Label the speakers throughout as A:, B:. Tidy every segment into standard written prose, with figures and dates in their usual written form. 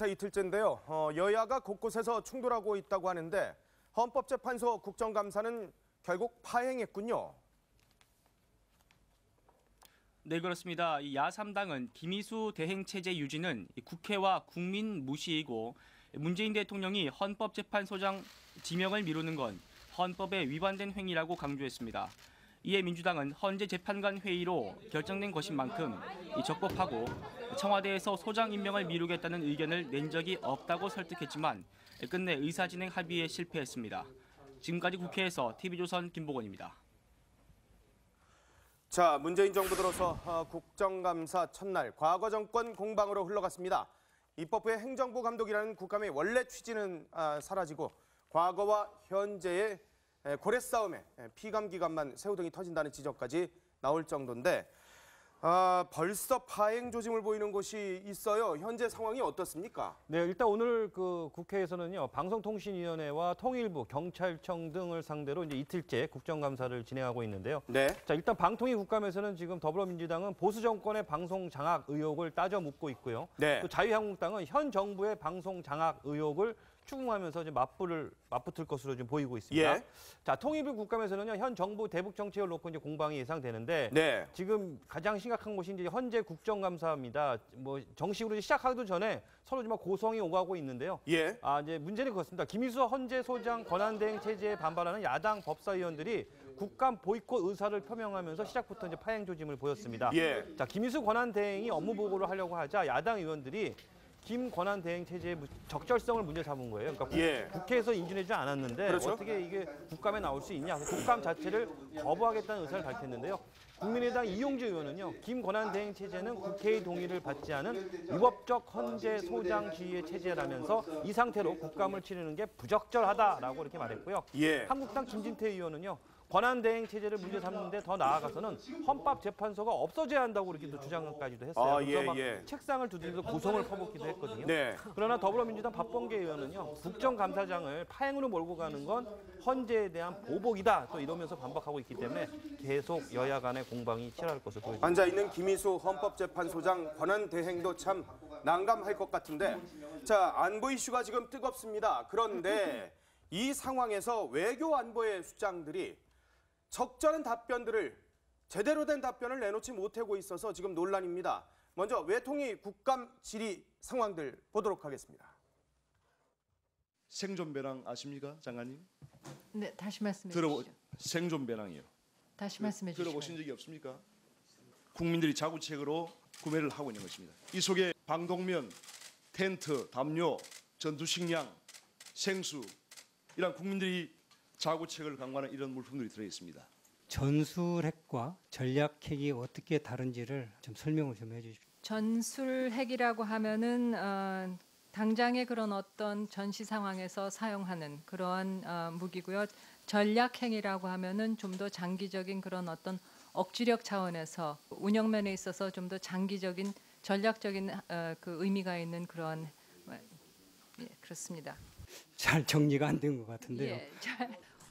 A: 이틀째인데요. 여야가 곳곳에서 충돌하고 있다고 하는데 헌법재판소 국정감사는 결국 파행했군요.
B: 네, 그렇습니다. 이 야3당은 김희수 대행체제 유지는 국회와 국민 무시이고 문재인 대통령이 헌법재판소장 지명을 미루는 건 헌법에 위반된 행위라고 강조했습니다. 이에 민주당은 헌재 재판관 회의로 결정된 것인 만큼 적법하고 청와대에서 소장 임명을 미루겠다는 의견을 낸 적이 없다고 설득했지만 끝내 의사진행 합의에 실패했습니다. 지금까지 국회에서 TV조선 김보건입니다.
A: 자, 문재인 정부 들어서 국정감사 첫날 과거 정권 공방으로 흘러갔습니다. 입법부의 행정부 감독이라는 국감의 원래 취지는 사라지고 과거와 현재의 고래 싸움에 피감기관만 새우등이 터진다는 지적까지 나올 정도인데 벌써 파행 조짐을 보이는 곳이 있어요. 현재 상황이 어떻습니까?
C: 네, 일단 오늘 국회에서는요, 방송통신위원회와 통일부, 경찰청 등을 상대로 이제 이틀째 국정감사를 진행하고 있는데요.
A: 네.
C: 자, 일단 방통위 국감에서는 지금 더불어민주당은 보수 정권의 방송 장악 의혹을 따져 묻고 있고요.
A: 네.
C: 또 자유한국당은 현 정부의 방송 장악 의혹을 추궁하면서 이제 맞붙을 것으로 좀 보이고 있습니다.
A: 예.
C: 자, 통일부 국감에서는요, 현 정부 대북 정책을 놓고 이제 공방이 예상되는데,
A: 네.
C: 지금 가장 심각한 것이 이제 현재 국정감사입니다. 뭐 정식으로 시작하기도 전에 서로 좀 고성이 오가고 있는데요.
A: 예.
C: 이제 문제는 그렇습니다. 김희수 헌재 소장 권한대행 체제에 반발하는 야당 법사위원들이 국감 보이콧 의사를 표명하면서 시작부터 이제 파행 조짐을 보였습니다.
A: 예.
C: 자, 김희수 권한대행이 업무 보고를 하려고 하자 야당 의원들이 김 권한대행 체제의 적절성을 문제 삼은 거예요. 그러니까
A: 예.
C: 국회에서 인준해주지 않았는데
A: 그렇죠.
C: 어떻게 이게 국감에 나올 수 있냐. 국감 자체를 거부하겠다는 의사를 밝혔는데요. 국민의당 이용주 의원은요, 김 권한대행 체제는 국회의 동의를 받지 않은 위법적 헌재 소장 지휘의 체제라면서 이 상태로 국감을 치르는 게 부적절하다라고 이렇게 말했고요.
A: 예.
C: 한국당 김진태 의원은요, 권한대행 체제를 문제 삼는데 더 나아가서는 헌법재판소가 없어져야 한다고 이렇게 또 주장까지도 했어요. 그래서 막 책상을 두드리면서 고성을 퍼붓기도 했거든요.
A: 네.
C: 그러나 더불어민주당 박범계 의원은요, 국정감사장을 파행으로 몰고 가는 건 헌재에 대한 보복이다 또 이러면서 반박하고 있기 때문에 계속 여야 간의 공방이 치열할 것으로 보입니다.
A: 앉아있는 김희수 헌법재판소장 권한대행도 참 난감할 것 같은데, 자, 안보 이슈가 지금 뜨겁습니다. 그런데 이 상황에서 외교 안보의 수장들이 적절한 답변들을, 제대로 된 답변을 내놓지 못하고 있어서 지금 논란입니다. 먼저 외통위 국감 질의 상황들 보도록 하겠습니다.
D: 생존배낭 아십니까, 장관님?
E: 네, 다시 말씀해 주시죠.
D: 생존배낭이요.
E: 다시 말씀해 주시죠.
D: 들어보신 적이 없습니까? 국민들이 자구책으로 구매를 하고 있는 것입니다. 이 속에 방독면, 텐트, 담요, 전투식량, 생수 이런 국민들이 자구책을 강구하는 이런 물품들이 들어있습니다.
F: 전술핵과 전략핵이 어떻게 다른지를 좀 설명을 좀 해주십시오.
E: 전술핵이라고 하면은 당장의 그런 어떤 전시 상황에서 사용하는 그러한 무기고요. 전략핵이라고 하면은 좀 더 장기적인 그런 어떤 억지력 차원에서 운영면에 있어서 좀 더 장기적인 전략적인 그 의미가 있는 그런 그렇습니다.
F: 잘 정리가 안 된 것 같은데요.
E: 예,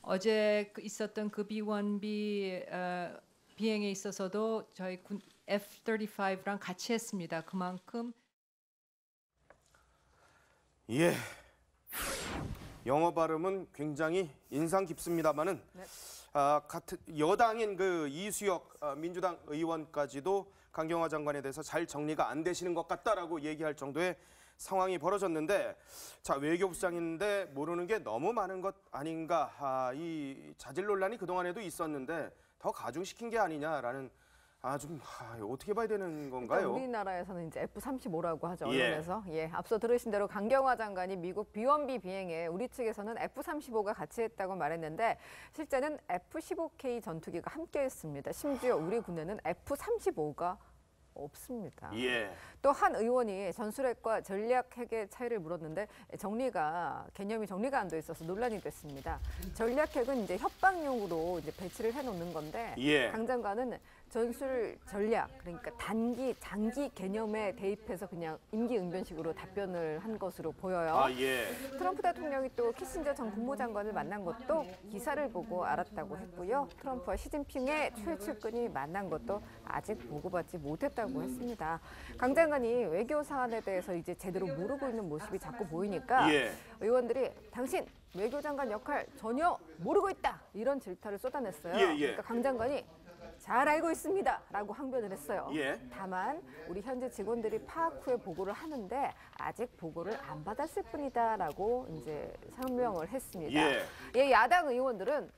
E: 어제 있었던 그 B-1B 비행에 있어서도 저희 F-35랑 같이 했습니다. 그만큼
A: 예. 영어 발음은 굉장히 인상 깊습니다만은
E: 네.
A: 같은 여당인 그 이수혁 민주당 의원까지도 강경화 장관에 대해서 잘 정리가 안 되시는 것 같다라고 얘기할 정도의 상황이 벌어졌는데, 자, 외교부장인데 모르는 게 너무 많은 것 아닌가, 이 자질 논란이 그동안에도 있었는데 더 가중시킨 게 아니냐라는 어떻게 봐야 되는 건가요?
G: 우리나라에서는 이제 F-35라고 하죠,
A: 예.
G: 언론에서. 예, 앞서 들으신 대로 강경화 장관이 미국 B-1B 비행에 우리 측에서는 F-35가 같이 했다고 말했는데 실제는 F-15K 전투기가 함께 했습니다. 심지어 우리 군에는 F-35가 없습니다.
A: 예.
G: 또 한 의원이 전술핵과 전략핵의 차이를 물었는데 개념이 정리가 안 돼 있어서 논란이 됐습니다. 전략핵은 이제 협박용으로 이제 배치를 해놓는 건데
A: 예.
G: 강 장관은 전술 전략, 그러니까 단기, 장기 개념에 대입해서 그냥 임기응변식으로 답변을 한 것으로 보여요.
A: 아, 예.
G: 트럼프 대통령이 또 키신저 전 국무장관을 만난 것도 기사를 보고 알았다고 했고요. 트럼프와 시진핑의 최측근이 만난 것도 아직 보고받지 못했다고 했습니다. 강 장관이 외교 사안에 대해서 이제 제대로 모르고 있는 모습이 자꾸 보이니까
A: 예.
G: 의원들이 당신 외교장관 역할 전혀 모르고 있다 이런 질타를 쏟아냈어요.
A: 예, 예.
G: 그러니까 강 장관이 잘 알고 있습니다라고 항변을 했어요.
A: 예.
G: 다만 우리 현재 직원들이 파악 후에 보고를 하는데 아직 보고를 안 받았을 뿐이다라고 이제 설명을 했습니다.
A: 예.
G: 야당 의원들은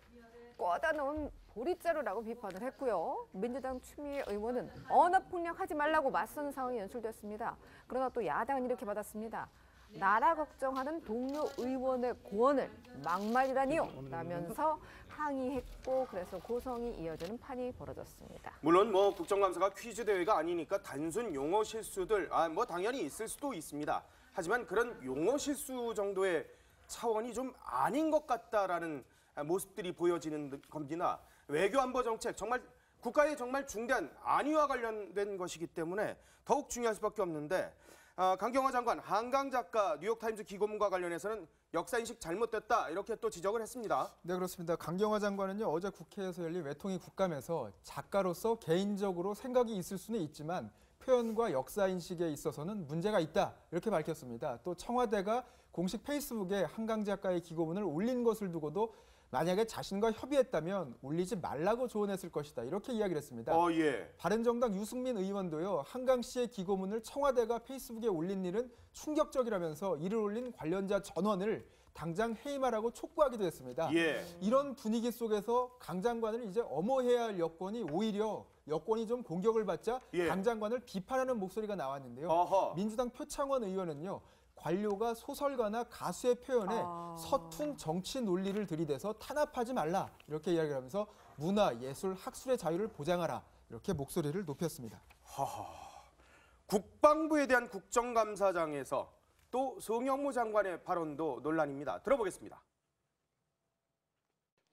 G: 꽂아놓은 보릿자루라고 비판을 했고요. 민주당 추미애 의원은 언어 폭력하지 말라고 맞서는 상황이 연출됐습니다. 그러나 또 야당은 이렇게 받았습니다. 나라 걱정하는 동료 의원의 고언을 막말이라니요 라면서 항의했고 그래서 고성이 이어지는 판이 벌어졌습니다.
A: 물론 뭐 국정감사가 퀴즈 대회가 아니니까 단순 용어 실수들 뭐 당연히 있을 수도 있습니다. 하지만 그런 용어 실수 정도의 차원이 좀 아닌 것 같다라는 모습들이 보여지는 겁니다. 외교안보 정책 정말 국가의 정말 중대한 안위와 관련된 것이기 때문에 더욱 중요할 수밖에 없는데 강경화 장관, 한강 작가 뉴욕타임즈 기고문과 관련해서는 역사인식 잘못됐다 이렇게 또 지적을 했습니다.
H: 네, 그렇습니다. 강경화 장관은요, 어제 국회에서 열린 외통위 국감에서 작가로서 개인적으로 생각이 있을 수는 있지만 표현과 역사인식에 있어서는 문제가 있다 이렇게 밝혔습니다. 또 청와대가 공식 페이스북에 한강 작가의 기고문을 올린 것을 두고도 만약에 자신과 협의했다면 올리지 말라고 조언했을 것이다 이렇게 이야기를 했습니다.
A: 예.
H: 바른정당 유승민 의원도요, 한강 씨의 기고문을 청와대가 페이스북에 올린 일은 충격적이라면서 이를 올린 관련자 전원을 당장 해임하라고 촉구하기도 했습니다.
A: 예.
H: 이런 분위기 속에서 강 장관을 이제 엄호해야 할 여권이 오히려 여권이 좀 공격을 받자
A: 예.
H: 강 장관을 비판하는 목소리가 나왔는데요.
A: 어허.
H: 민주당 표창원 의원은요, 관료가 소설가나 가수의 표현에 서툰 정치 논리를 들이대서 탄압하지 말라 이렇게 이야기를 하면서 문화, 예술, 학술의 자유를 보장하라 이렇게 목소리를 높였습니다.
A: 국방부에 대한 국정감사장에서 또 송영무 장관의 발언도 논란입니다. 들어보겠습니다.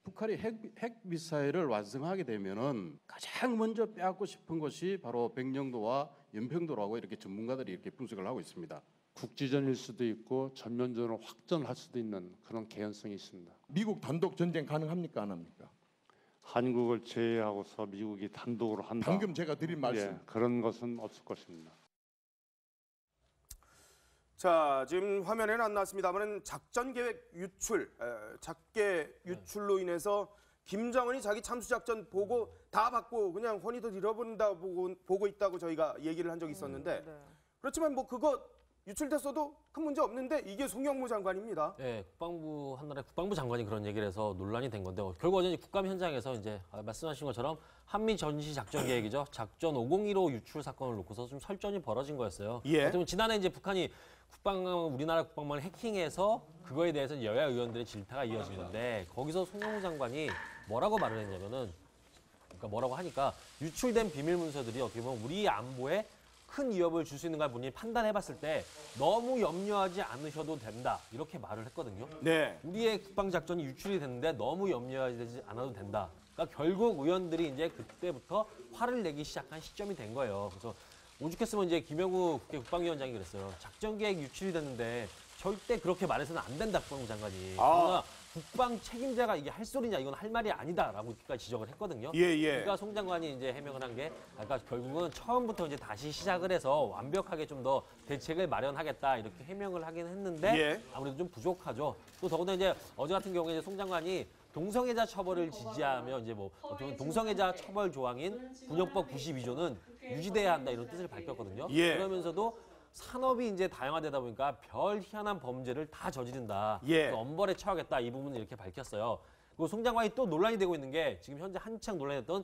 I: 북한이 핵 미사일을 완성하게 되면은 가장 먼저 빼앗고 싶은 것이 바로 백령도와 연평도라고 이렇게 전문가들이 이렇게 분석을 하고 있습니다. 국지전일 수도 있고 전면전으로 확전할 수도 있는 그런 개연성이 있습니다.
J: 미국 단독 전쟁 가능합니까 안 합니까?
I: 한국을 제외하고서 미국이 단독으로 한다.
J: 방금 제가 드린 말씀.
I: 예, 그런 것은 없을 것입니다.
A: 자, 지금 화면에는 안 나왔습니다만 작전 계획 유출, 작게 유출로 인해서 김정은이 자기 참수작전 보고 다 받고 그냥 혼이도 잃어본다 보고 있다고 저희가 얘기를 한 적이 있었는데 그렇지만 뭐 그거 유출됐어도 큰 문제 없는데 이게 송영무 장관입니다.
K: 네, 한나라의 국방부 장관이 그런 얘기를 해서 논란이 된 건데 결국 어제 국감 현장에서 이제 말씀하신 것처럼 한미 전시 작전 계획이죠. 작전 501호 유출 사건을 놓고서 좀 설전이 벌어진 거였어요.
A: 예.
K: 어쩌면 지난해 이제 북한이 우리나라 국방망을 해킹해서 그거에 대해서 여야 의원들의 질타가 이어지는데 거기서 송영무 장관이 뭐라고 말을 했냐면은 그러니까 뭐라고 하니까 유출된 비밀 문서들이 어떻게 보면 우리 안보에 큰 위협을 줄 수 있는 걸 본인이 판단해봤을 때 너무 염려하지 않으셔도 된다 이렇게 말을 했거든요.
A: 네.
K: 우리의 국방작전이 유출이 됐는데 너무 염려하지 않아도 된다. 그러니까 결국 의원들이 이제 그때부터 화를 내기 시작한 시점이 된 거예요. 그래서 오죽했으면 이제 김영우 국회 국방위원장이 그랬어요. 작전 계획 유출이 됐는데 절대 그렇게 말해서는 안 된다 국방부 장관이. 그러나 국방 책임자가 이게 할 소리냐 이건 할 말이 아니다라고 이렇게까지 지적을 했거든요.
A: 예.
K: 그러니까 송 장관이 이제 해명을 한 게 그러니까 결국은 처음부터 이제 다시 시작을 해서 완벽하게 좀 더 대책을 마련하겠다 이렇게 해명을 하긴 했는데
A: 예.
K: 아무래도 좀 부족하죠. 또 더군다나 이제 어제 같은 경우에 이제 송 장관이 동성애자 처벌을 지지하며 이제 뭐 어떻게 보면 동성애자 처벌 조항인 군역법 92조는 유지돼야 한다 이런 뜻을 밝혔거든요.
A: 예.
K: 그러면서도 산업이 이제 다양화되다 보니까 별 희한한 범죄를 다 저지른다.
A: 예.
K: 그래서 엄벌에 처하겠다 이 부분을 이렇게 밝혔어요. 그리고 송 장관이 또 논란이 되고 있는 게 지금 현재 한창 논란했던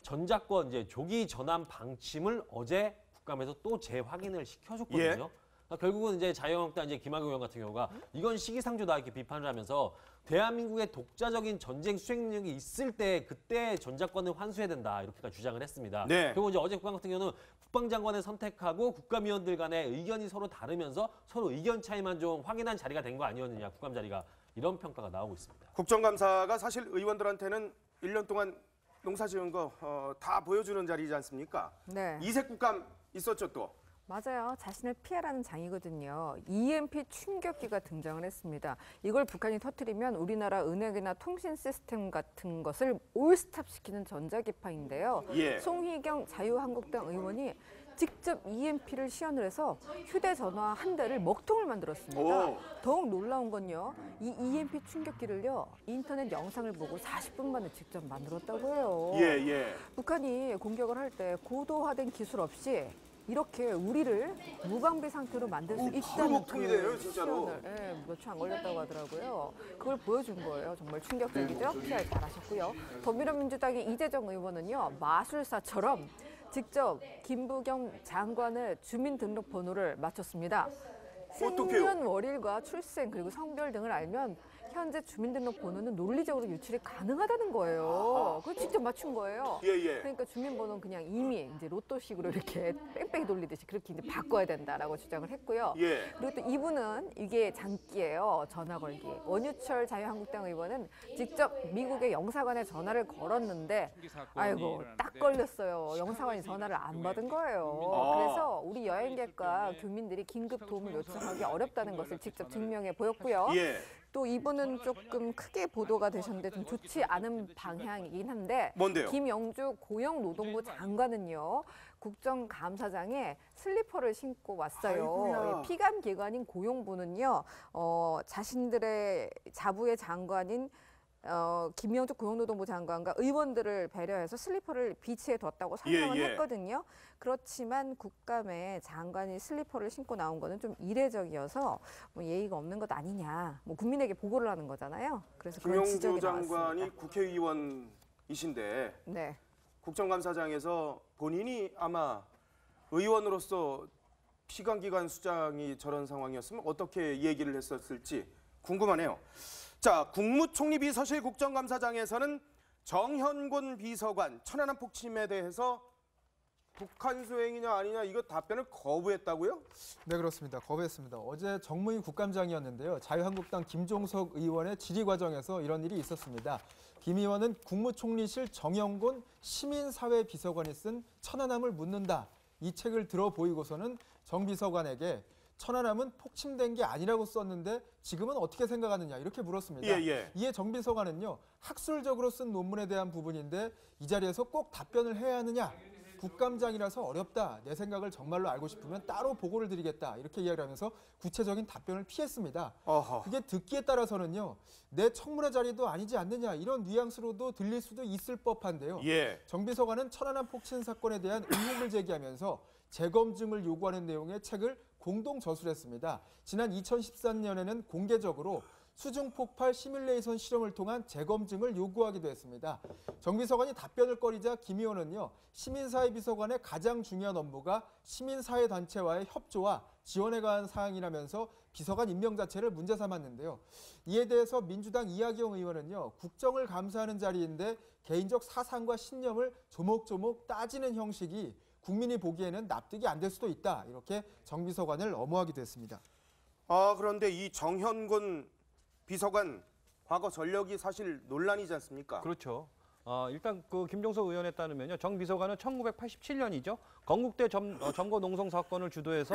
K: 전작권 이제 조기 전환 방침을 어제 국감에서 또 재확인을 시켜줬거든요.
A: 예.
K: 그러니까 결국은 이제 자유한국당 이제 김학의 의원 같은 경우가 이건 시기상조다 이렇게 비판을 하면서 대한민국의 독자적인 전쟁 수행 능력이 있을 때 그때 전작권을 환수해야 된다 이렇게까지 주장을 했습니다.
A: 네.
K: 그리고 이제 어제 국감 같은 경우는 국방장관을 선택하고 국감위원들 간의 의견이 서로 다르면서 서로 의견 차이만 좀 확인한 자리가 된 거 아니었느냐 국감 자리가 이런 평가가 나오고 있습니다.
A: 국정감사가 사실 의원들한테는 1년 동안 농사지은 거 다 보여주는 자리지 않습니까?
G: 네.
A: 이색 국감 있었죠 또.
G: 맞아요. 자신을 피해라는 장이거든요. EMP 충격기가 등장을 했습니다. 이걸 북한이 터뜨리면 우리나라 은행이나 통신 시스템 같은 것을 올스탑시키는 전자기파인데요.
A: 예.
G: 송희경 자유한국당 의원이 직접 EMP를 시연을 해서 휴대전화 한 대를 먹통을 만들었습니다.
A: 오.
G: 더욱 놀라운 건요. 이 EMP 충격기를요. 인터넷 영상을 보고 40분 만에 직접 만들었다고 해요.
A: 예.
G: 북한이 공격을 할 때 고도화된 기술 없이 이렇게 우리를 무방비 상태로 만들 수 있다는
A: 먹통이 되네요, 진짜로.
G: 시연을 몇 초 안 걸렸다고 하더라고요. 그걸 보여준 거예요. 정말 충격적이죠. PR 잘하셨고요. 더불어민주당의 이재정 의원은요. 마술사처럼 직접 김부겸 장관의 주민등록번호를 맞췄습니다.
A: 어떡해요?
G: 생년월일과 출생 그리고 성별 등을 알면 현재 주민등록번호는 논리적으로 유출이 가능하다는 거예요. 그걸 직접 맞춘 거예요.
A: 예.
G: 그러니까 주민번호는 그냥 이미 이제 로또식으로 이렇게 뺑뺑이 돌리듯이 그렇게 이제 바꿔야 된다라고 주장을 했고요.
A: 예.
G: 그리고 또 이분은 이게 장기예요. 전화 걸기. 원유철 자유한국당 의원은 직접 미국의 영사관에 전화를 걸었는데 아이고 딱 걸렸어요. 영사관이 전화를 안 받은 거예요. 그래서 우리 여행객과 교민들이 긴급 도움을 요청하기 어렵다는 것을 직접 증명해 보였고요.
A: 예.
G: 또 이분은 조금 크게 보도가 되셨는데 좀 좋지 않은 방향이긴 한데
A: 뭔데요?
G: 김영주 고용노동부 장관은요. 국정감사장에 슬리퍼를 신고 왔어요.
A: 아이고야.
G: 피감기관인 고용부는요. 자신들의 자부의 장관인 김영주 고용노동부 장관과 의원들을 배려해서 슬리퍼를 비치해 뒀다고 설명을
A: 예.
G: 했거든요. 그렇지만 국감에 장관이 슬리퍼를 신고 나온 거는 좀 이례적이어서 뭐 예의가 없는 것 아니냐. 뭐 국민에게 보고를 하는 거잖아요. 그래서 그런
A: 김영주
G: 지적이
A: 장관이
G: 나왔습니다.
A: 국회의원이신데
G: 네.
A: 국정감사장에서 본인이 아마 의원으로서 피감기관 수장이 저런 상황이었으면 어떻게 얘기를 했었을지 궁금하네요. 자, 국무총리 비서실 국정감사장에서는 정현곤 비서관 천안함 폭침에 대해서 북한 수행이냐 아니냐 이거 답변을 거부했다고요?
H: 네, 그렇습니다. 거부했습니다. 어제 정무위 국감장이었는데요. 자유한국당 김종석 의원의 질의 과정에서 이런 일이 있었습니다. 김 의원은 국무총리실 정영곤 시민사회 비서관이 쓴 천안함을 묻는다. 이 책을 들어 보이고서는 정 비서관에게 천안함은 폭침된 게 아니라고 썼는데 지금은 어떻게 생각하느냐 이렇게 물었습니다.
A: 예.
H: 이에 정 비서관은요. 학술적으로 쓴 논문에 대한 부분인데 이 자리에서 꼭 답변을 해야 하느냐. 국감장이라서 어렵다. 내 생각을 정말로 알고 싶으면 따로 보고를 드리겠다. 이렇게 이야기를 하면서 구체적인 답변을 피했습니다.
A: 어허.
H: 그게 듣기에 따라서는요. 내 청문회 자리도 아니지 않느냐 이런 뉘앙스로도 들릴 수도 있을 법한데요.
A: 예.
H: 정 비서관은 천안함 폭침 사건에 대한 의혹을 제기하면서 재검증을 요구하는 내용의 책을 공동 저술했습니다. 지난 2013년에는 공개적으로 수중폭발 시뮬레이션 실험을 통한 재검증을 요구하기도 했습니다. 정 비서관이 답변을 꺼리자 김 의원은요. 시민사회 비서관의 가장 중요한 업무가 시민사회 단체와의 협조와 지원에 관한 사항이라면서 비서관 임명 자체를 문제 삼았는데요. 이에 대해서 민주당 이하경 의원은요. 국정을 감사하는 자리인데 개인적 사상과 신념을 조목조목 따지는 형식이 국민이 보기에는 납득이 안 될 수도 있다. 이렇게 정 비서관을 엄호하기도 했습니다.
A: 그런데 이 정현곤 비서관 과거 전력이 사실 논란이지 않습니까?
C: 그렇죠. 일단 그 김종석 의원에 따르면요. 정 비서관은 1987년이죠. 건국대 점거 농성 사건을 주도해서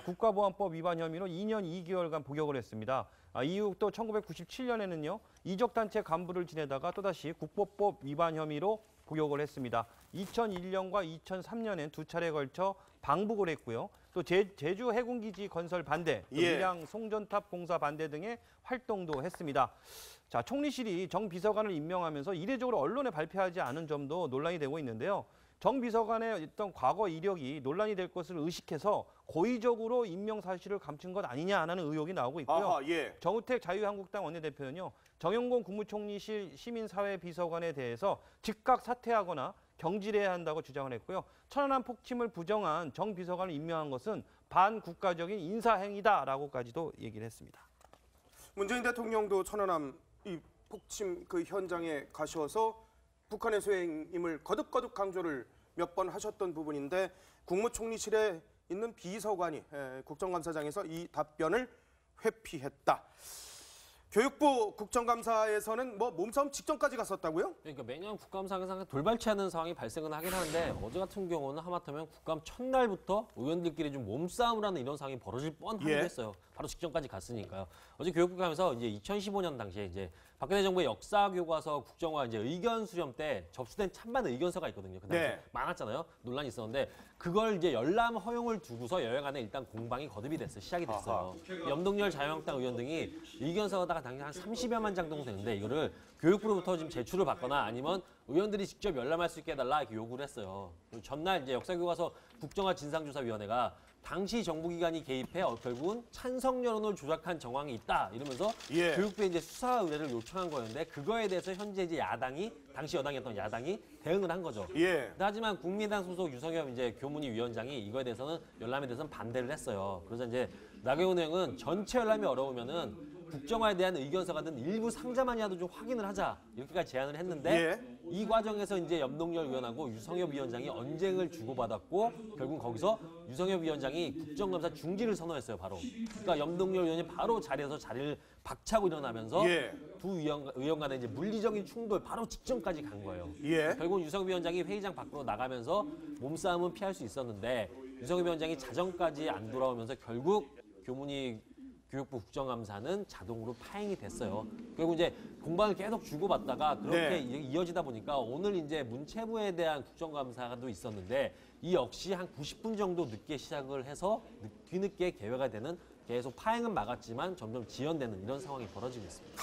C: 국가보안법 위반 혐의로 2년 2개월간 복역을 했습니다. 이후 또 1997년에는요. 이적단체 간부를 지내다가 또다시 국보법 위반 혐의로 복역을 했습니다. 2001년과 2003년엔 두 차례에 걸쳐 방북을 했고요. 또 제주 해군기지 건설 반대, 또 밀양 송전탑 공사 반대 등의 활동도 했습니다. 자, 총리실이 정 비서관을 임명하면서 이례적으로 언론에 발표하지 않은 점도 논란이 되고 있는데요. 정 비서관의 어떤 과거 이력이 논란이 될 것을 의식해서 고의적으로 임명 사실을 감춘 것 아니냐라는 의혹이 나오고 있고요. 정우택 자유한국당 원내대표는요. 정영곤 국무총리실 시민사회 비서관에 대해서 즉각 사퇴하거나 경질해야 한다고 주장을 했고요. 천안함 폭침을 부정한 정 비서관을 임명한 것은 반국가적인 인사행위다라고까지도 얘기를 했습니다.
A: 문재인 대통령도 천안함 이 폭침 그 현장에 가셔서 북한의 수행임을 거듭거듭 강조를 몇 번 하셨던 부분인데 국무총리실에 있는 비서관이 국정감사장에서 이 답변을 회피했다. 교육부 국정감사에서는 뭐 몸싸움 직전까지 갔었다고요?
K: 그러니까 매년 국감상에서 항상 돌발치하는 상황이 발생은 하긴 하는데 어제 같은 경우는 하마터면 국감 첫날부터 의원들끼리 좀 몸싸움을 하는 이런 상황이 벌어질 뻔하기도 했어요. 바로 직전까지 갔으니까요. 어제 교육부 가면서 이제 2015년 당시에 이제 박근혜 정부의 역사 교과서 국정화 이제 의견 수렴 때 접수된 찬반 의견서가 있거든요. 그 당시 많았잖아요. 논란이 있었는데 그걸 이제 열람 허용을 두고서 여야 간에 일단 공방이 거듭이 됐어요. 시작이 됐어요. 염동열 자유한국당 의원 등이 의견서가 당시 한 30여만 장 정도 되는데 이거를 교육부로부터 지금 제출을 받거나 아니면 의원들이 직접 열람할 수 있게 해달라 이렇게 요구를 했어요. 전날 이제 역사교과서 국정화 진상조사위원회가 당시 정부기관이 개입해 결국은 찬성 여론을 조작한 정황이 있다 이러면서 교육부에 이제 수사 의뢰를 요청한 거였는데 그거에 대해서 현재 이제 야당이 당시 여당이었던 야당이 대응을 한 거죠. 하지만 국민의당 소속 유성엽 이제 교문위 위원장이 이거에 대해서는 열람에 대해서는 반대를 했어요. 그래서 이제 나경원 의원은 전체 열람이 어려우면은 국정화에 대한 의견서가 든 일부 상자만이라도 좀 확인을 하자 이렇게까지 제안을 했는데 이 과정에서 이제 염동열 의원하고 유성엽 위원장이 언쟁을 주고받았고 결국 거기서 유성엽 위원장이 국정감사 중지를 선언했어요. 바로. 그러니까 염동열 의원이 바로 자리에서 자리를 박차고 일어나면서 두 의원 간의 이제 물리적인 충돌 바로 직전까지 간 거예요. 결국 유성엽 위원장이 회의장 밖으로 나가면서 몸싸움은 피할 수 있었는데 유성엽 위원장이 자정까지 안 돌아오면서 결국 교문위 교육부 국정감사는 자동으로 파행이 됐어요. 결국 이제 공방을 계속 주고받다가 그렇게 이어지다 보니까 오늘 이제 문체부에 대한 국정감사도 있었는데 이 역시 한 90분 정도 늦게 시작을 해서 뒤늦게 개회가 되는 계속 파행은 막았지만 점점 지연되는 이런 상황이 벌어지고 있습니다.